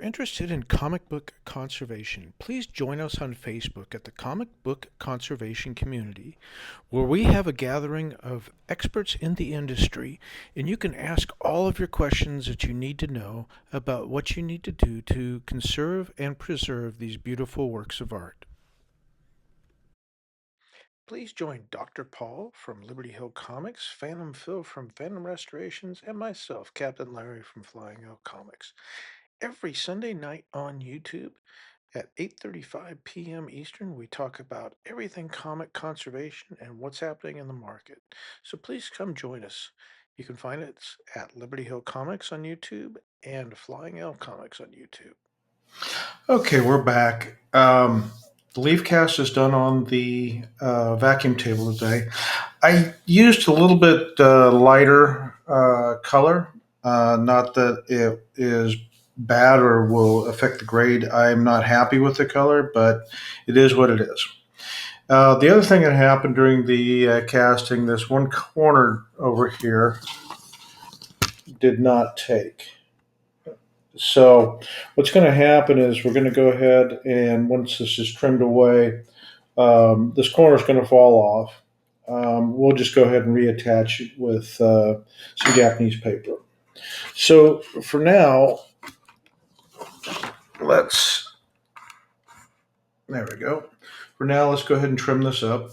interested in comic book conservation, please join us on Facebook at the Comic Book Conservation Community, where we have a gathering of experts in the industry, and you can ask all of your questions that you need to know about what you need to do to conserve and preserve these beautiful works of art. Please join Dr. Paul from Liberty Hill Comics, Phantom Phil from Phantom Restorations, and myself, Captain Larry from Flying Elk Comics, every Sunday night on YouTube at 8:35 p.m. Eastern. We talk about everything comic conservation and what's happening in the market. So please come join us. You can find us at Liberty Hill Comics on YouTube and Flying Elk Comics on YouTube. Okay, we're back. The leaf cast is done on the vacuum table today. I used a little bit lighter color. Not that it is bad or will affect the grade. I'm not happy with the color, but it is what it is. The other thing that happened during the casting, this one corner over here did not take. So what's going to happen is we're going to go ahead and once this is trimmed away, this corner is going to fall off. We'll just go ahead and reattach it with some Japanese paper. So for now, there we go. For now, let's go ahead and trim this up.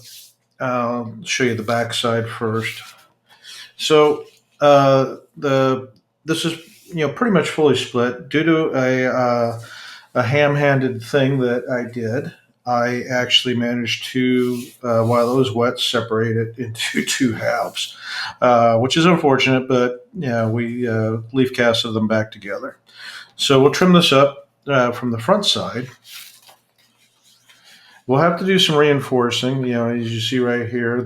I'll show you the back side first. So this is pretty much fully split due to a ham-handed thing that I did. I actually managed to, while it was wet, separate it into two halves, which is unfortunate, but we leaf casted them back together. So we'll trim this up from the front side. We'll have to do some reinforcing. As you see right here,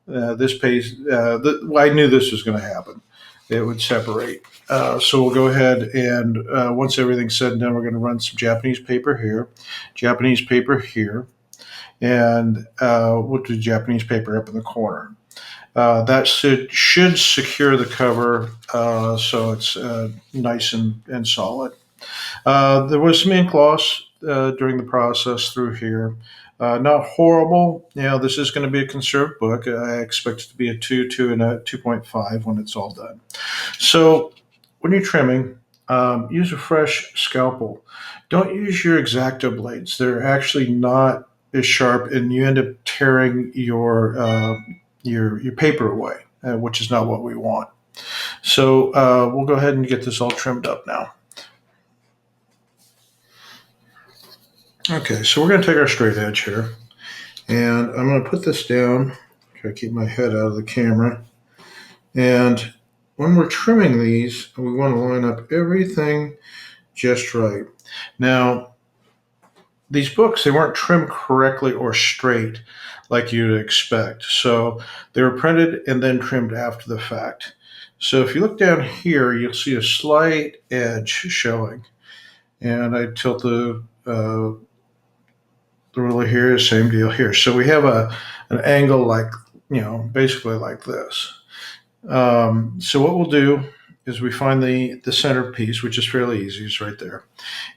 this page. I knew this was going to happen. It would separate. So we'll go ahead and once everything's said and done, we're going to run some Japanese paper here, and we'll do Japanese paper up in the corner. That should secure the cover so it's nice and solid. There was some ink loss during the process through here. Not horrible. This is going to be a conserved book. I expect it to be a 2 and a 2.5 when it's all done. So when you're trimming, use a fresh scalpel. Don't use your X-Acto blades. They're actually not as sharp, and you end up tearing your paper away, which is not what we want. So we'll go ahead and get this all trimmed up now. Okay, so we're going to take our straight edge here, and I'm going to put this down, try to keep my head out of the camera, and when we're trimming these, we want to line up everything just right. Now, these books, they weren't trimmed correctly or straight like you'd expect, so they were printed and then trimmed after the fact. So if you look down here, you'll see a slight edge showing, and I tilt the ruler here, same deal here. So we have an angle like, basically like this. So what we'll do is we find the center piece, which is fairly easy. It's right there.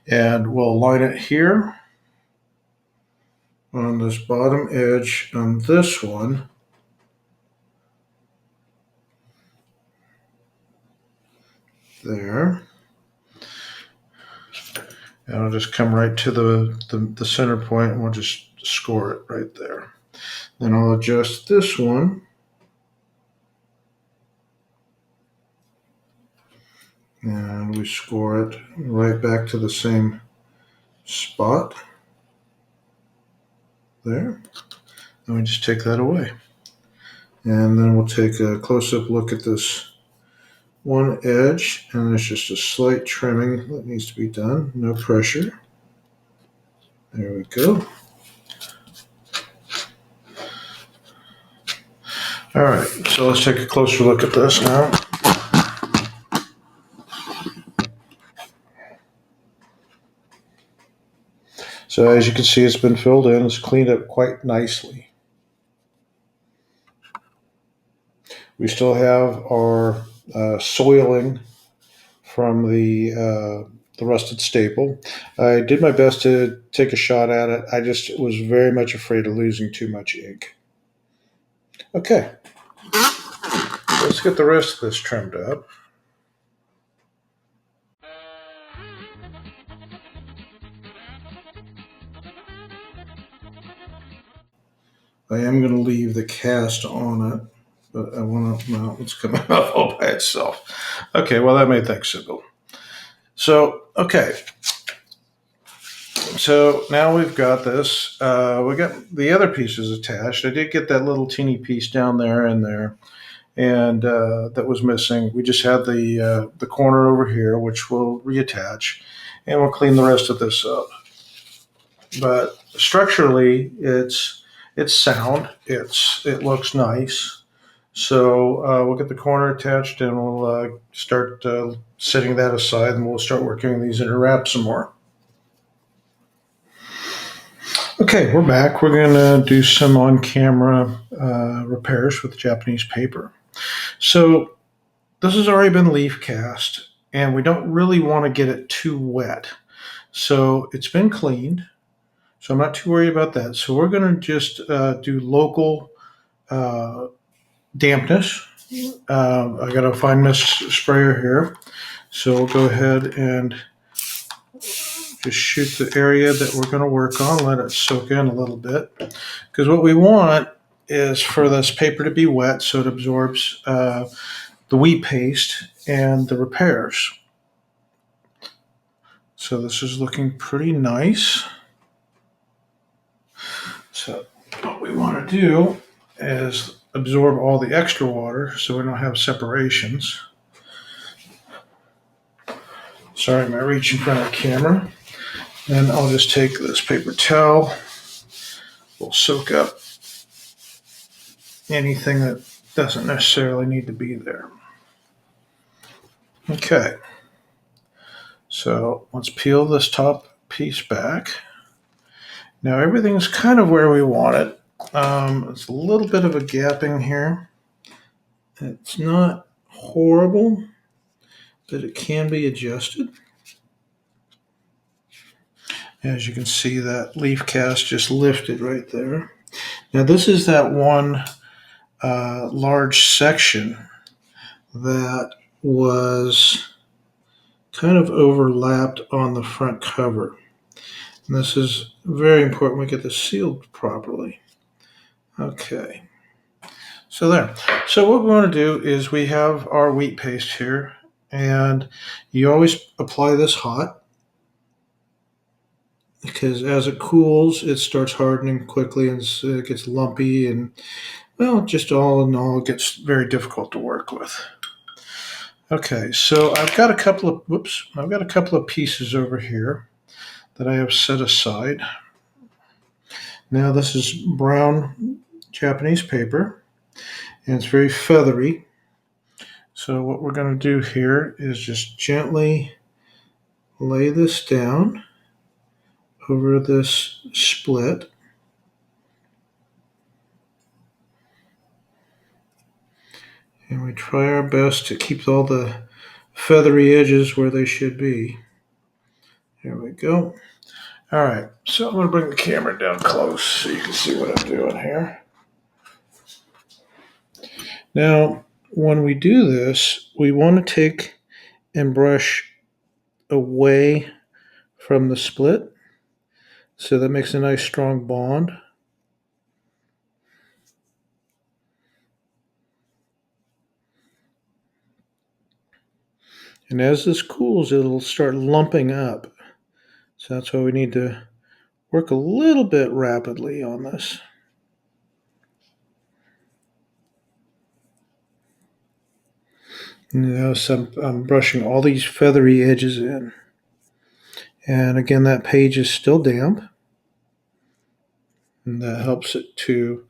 And we'll line it here on this bottom edge on this one. There. And I'll just come right to the center point, and we'll just score it right there. Then I'll adjust this one. And we score it right back to the same spot. There. And we just take that away. And then we'll take a close-up look at this one edge, and there's just a slight trimming that needs to be done. No pressure. There we go. All right, so let's take a closer look at this now. So as you can see, it's been filled in. It's cleaned up quite nicely. We still have our soiling from the the rusted staple. I did my best to take a shot at it. I just was very much afraid of losing too much ink. Okay, let's get the rest of this trimmed up. I am going to leave the cast on it, but I want to, no, it's coming off all by itself. Okay, well, that made things simple. So, okay, so now we've got this. We got the other pieces attached. I did get that little teeny piece down there and there, and that was missing. We just had the corner over here, which we'll reattach, and we'll clean the rest of this up. But structurally, it's sound. It looks nice. So we'll get the corner attached, and we'll start setting that aside, and we'll start working on these inner wraps some more. Okay, we're back. We're going to do some on-camera repairs with Japanese paper. So this has already been leaf cast, and we don't really want to get it too wet. So it's been cleaned. So I'm not too worried about that. So we're going to just do local uh, dampness. I got a fine mist sprayer here. So we'll go ahead and just shoot the area that we're going to work on, let it soak in a little bit. Because what we want is for this paper to be wet so it absorbs the wheat paste and the repairs. So this is looking pretty nice. So what we want to do is absorb all the extra water so we don't have separations. Sorry, my reach in front of the camera. Then I'll just take this paper towel. We'll soak up anything that doesn't necessarily need to be there. Okay. So let's peel this top piece back. Now everything's kind of where we want it. It's a little bit of a gapping here. It's not horrible, but it can be adjusted. As you can see, that leaf cast just lifted right there. Now this is that one large section that was kind of overlapped on the front cover. And this is very important we get this sealed properly. Okay. So there. So what we want to do is we have our wheat paste here, and you always apply this hot because as it cools, it starts hardening quickly and it gets lumpy and, well, just all in all, it gets very difficult to work with. Okay, so I've got a couple of pieces over here that I have set aside. Now this is brown Japanese paper, and it's very feathery. So what we're going to do here is just gently lay this down over this split. And we try our best to keep all the feathery edges where they should be. There we go. All right, so I'm going to bring the camera down close so you can see what I'm doing here. Now, when we do this, we want to take and brush away from the split. So that makes a nice strong bond. And as this cools, it'll start lumping up. So that's why we need to work a little bit rapidly on this. Now, so I'm brushing all these feathery edges in. And again, that page is still damp. And that helps it to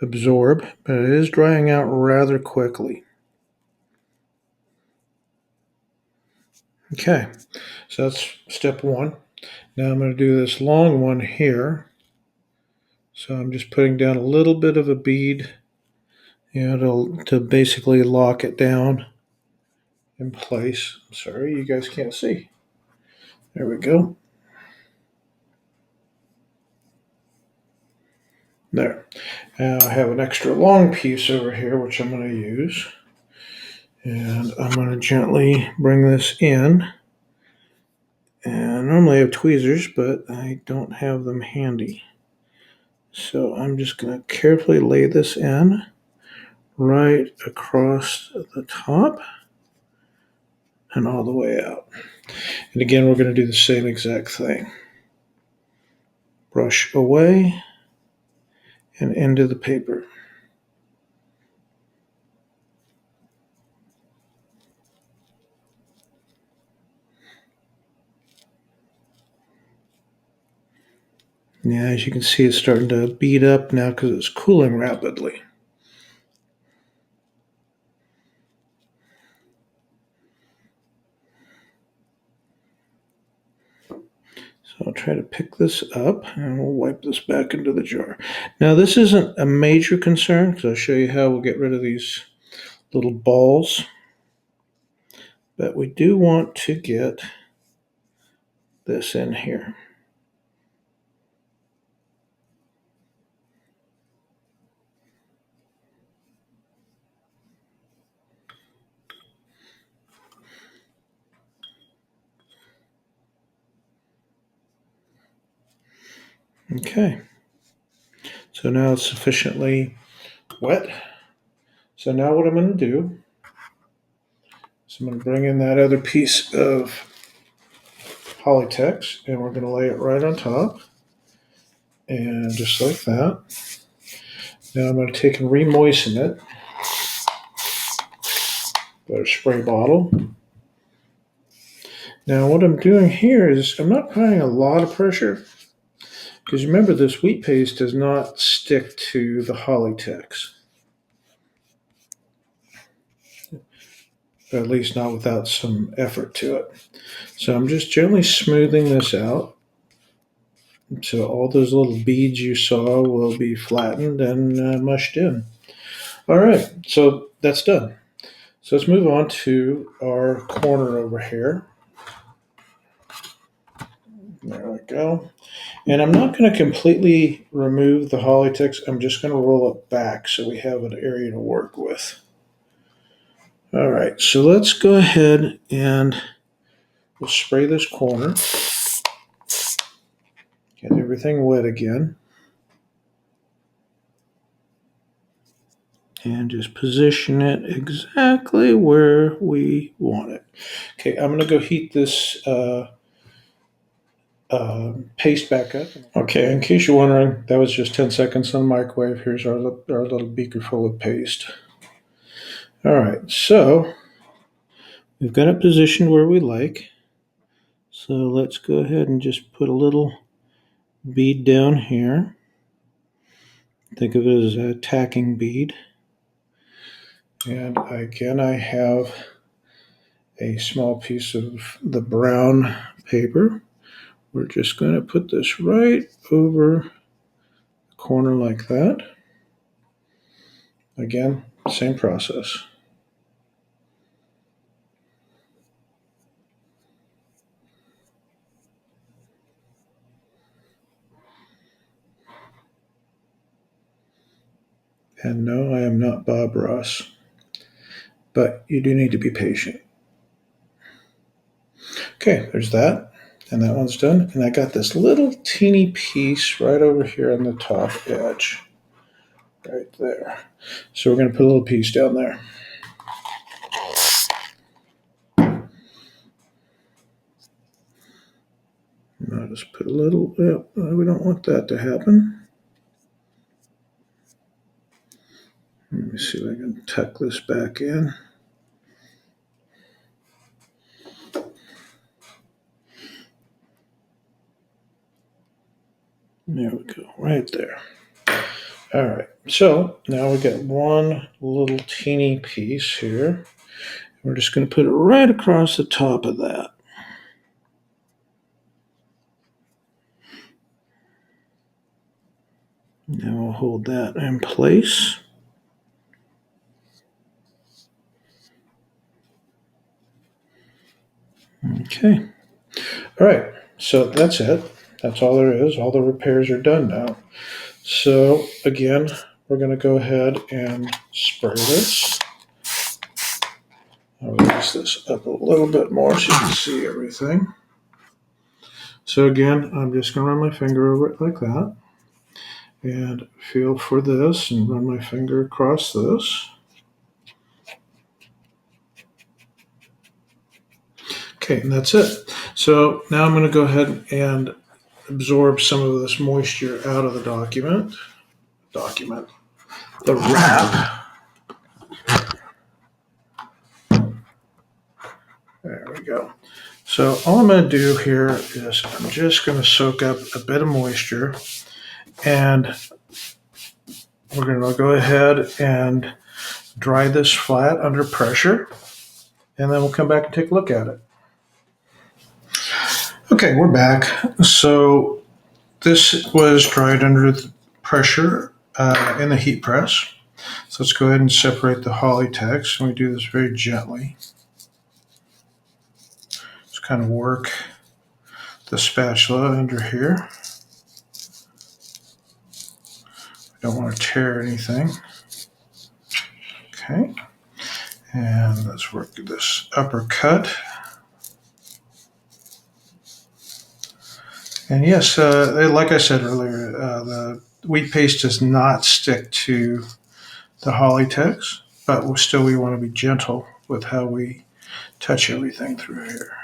absorb, but it is drying out rather quickly. Okay, so that's step one. Now I'm going to do this long one here. So I'm just putting down a little bit of a bead, to basically lock it down in place. I'm sorry, you guys can't see. There we go. There. Now I have an extra long piece over here, which I'm going to use. And I'm going to gently bring this in. And normally I have tweezers, but I don't have them handy. So I'm just going to carefully lay this in right across the top and all the way out. And again, we're going to do the same exact thing. Brush away and into the paper. Yeah, as you can see, it's starting to bead up now because it's cooling rapidly. So I'll try to pick this up and we'll wipe this back into the jar. Now this isn't a major concern because I'll show you how we'll get rid of these little balls. But we do want to get this in here. Okay. So now it's sufficiently wet. So now what I'm going to do is I'm going to bring in that other piece of Polytex and we're going to lay it right on top. And just like that. Now I'm going to take and re-moisten it. Got a spray bottle. Now what I'm doing here is I'm not applying a lot of pressure because remember this wheat paste does not stick to the Polytex. At least not without some effort to it. So I'm just gently smoothing this out. So all those little beads you saw will be flattened and mushed in. All right, so that's done. So let's move on to our corner over here. There we go. And I'm not going to completely remove the Polytex. I'm just going to roll it back so we have an area to work with. All right, so let's go ahead and we'll spray this corner. Get everything wet again. And just position it exactly where we want it. Okay, I'm going to go heat this paste back up. Okay, in case you're wondering, that was just 10 seconds on the microwave. Here's our little beaker full of paste. All right, so we've got it positioned where we like. So let's go ahead and just put a little bead down here. Think of it as a tacking bead. And again, I have a small piece of the brown paper. We're just going to put this right over the corner like that. Again, same process. And no, I am not Bob Ross, but you do need to be patient. Okay, there's that. And that one's done. And I got this little teeny piece right over here on the top edge. Right there. So we're going to put a little piece down there. And I'll just put a little, we don't want that to happen. Let me see if I can tuck this back in. There we go, right there. All right, so now we got one little teeny piece here. We're just going to put it right across the top of that. Now we'll hold that in place. Okay. All right, so that's it. That's all there is. All the repairs are done now. So again, we're going to go ahead and spray this. I'll raise this up a little bit more so you can see everything. So again, I'm just going to run my finger over it like that and feel for this and run my finger across this. Okay, and that's it. So now I'm going to go ahead and absorb some of this moisture out of the document. The wrap. There we go. So all I'm going to do here is I'm just going to soak up a bit of moisture, and we're going to go ahead and dry this flat under pressure, and then we'll come back and take a look at it. Okay, we're back. So this was dried under pressure in the heat press. So let's go ahead and separate the holly text, and we do this very gently. Just kind of work the spatula under here. Don't want to tear anything. Okay, and let's work this upper cut. And yes, like I said earlier, the wheat paste does not stick to the holly text, but still we want to be gentle with how we touch everything through here.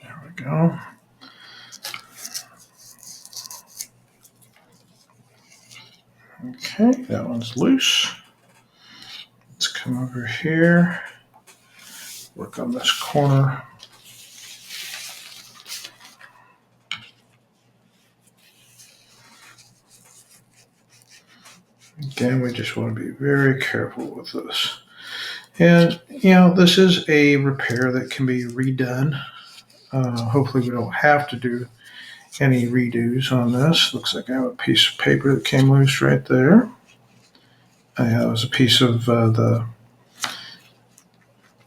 There we go. Okay, that one's loose. Let's come over here, work on this corner. Again, we just want to be very careful with this. And, this is a repair that can be redone. Hopefully we don't have to do any redos on this. Looks like I have a piece of paper that came loose right there. That was a piece of that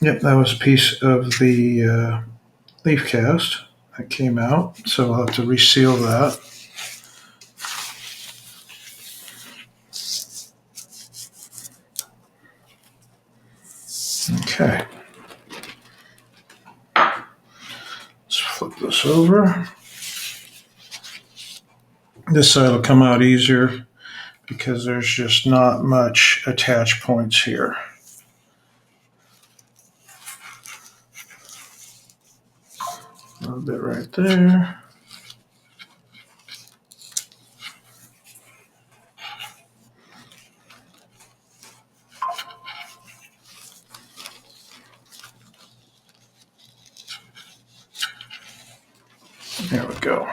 was a piece of the leaf cast that came out. So I'll have to reseal that. Okay. Let's flip this over. This side will come out easier because there's just not much attach points here. A little bit right there. There we go.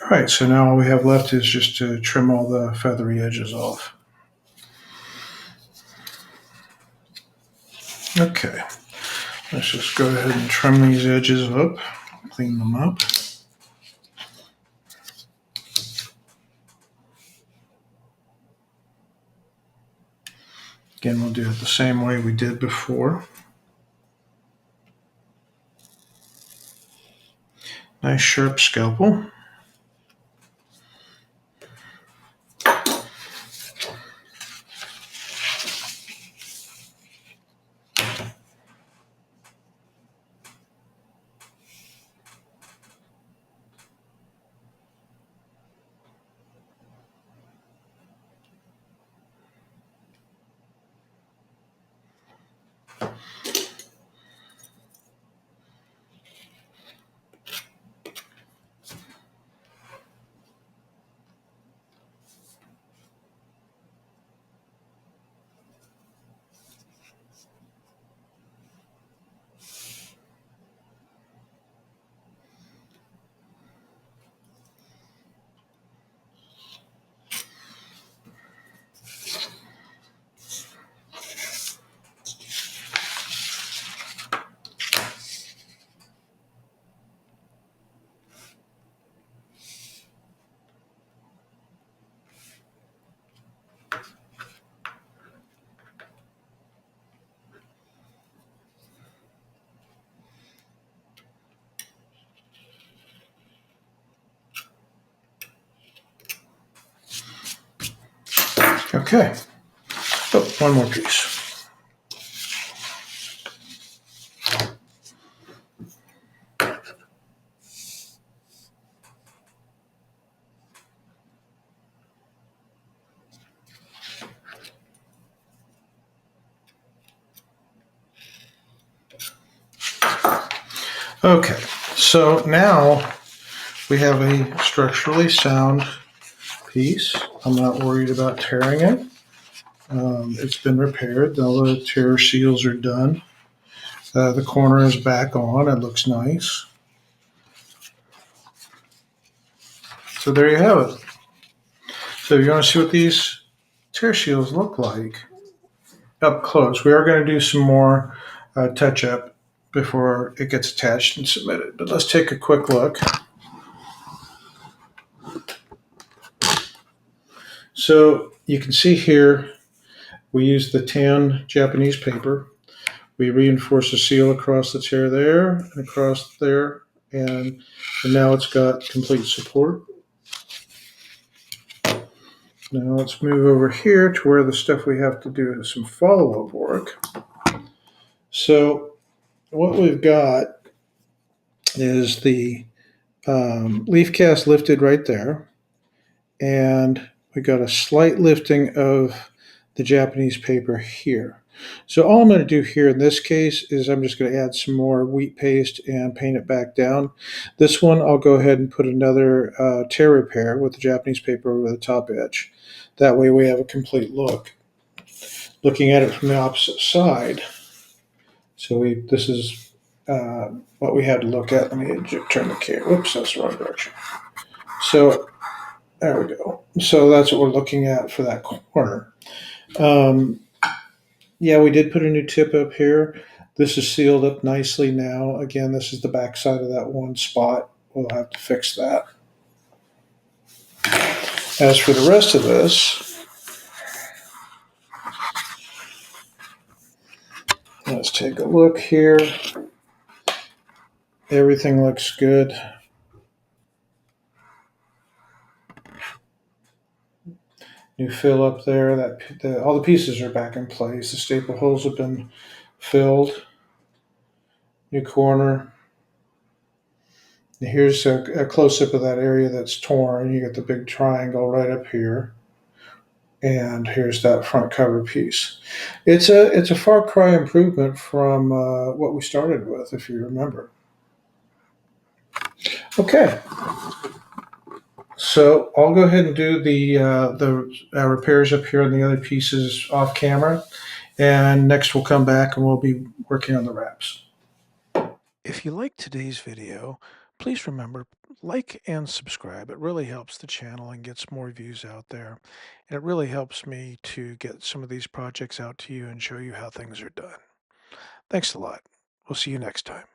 All right, so now all we have left is just to trim all the feathery edges off. Okay, let's just go ahead and trim these edges up, clean them up. Again, we'll do it the same way we did before. Nice sharp scalpel. Okay. Oh, one more piece. Okay, so now we have a structurally sound piece. I'm not worried about tearing it. It's been repaired. All the tear seals are done. The corner is back on. It looks nice. So there you have it. So if you want to see what these tear seals look like up close, we are going to do some more touch up before it gets attached and submitted. But let's take a quick look. So you can see here we use the tan Japanese paper. We reinforce the seal across the tear there and across there, and now it's got complete support. Now let's move over here to where the stuff we have to do is some follow-up work. So what we've got is the leaf cast lifted right there, and we got a slight lifting of the Japanese paper here. So all I'm going to do here in this case is I'm just going to add some more wheat paste and paint it back down. This one I'll go ahead and put another tear repair with the Japanese paper over the top edge. That way we have a complete look. Looking at it from the opposite side. So this is what we had to look at. Let me turn the camera. Whoops, that's the wrong direction. So there we go. So that's what we're looking at for that corner. Um, yeah, we did put a new tip up here. This is sealed up nicely now. Again, this is the back side of that one spot. We'll have to fix that. As for the rest of this, let's take a look here. Everything looks good. New fill up there. All the pieces are back in place. The staple holes have been filled. New corner. Here's a close up of that area that's torn. You get the big triangle right up here, and here's that front cover piece. It's a far cry improvement from what we started with, if you remember. Okay, so I'll go ahead and do the repairs up here on the other pieces off camera, and next we'll come back and we'll be working on the wraps. If you liked today's video, please remember, like and subscribe. It really helps the channel and gets more views out there. And it really helps me to get some of these projects out to you and show you how things are done. Thanks a lot. We'll see you next time.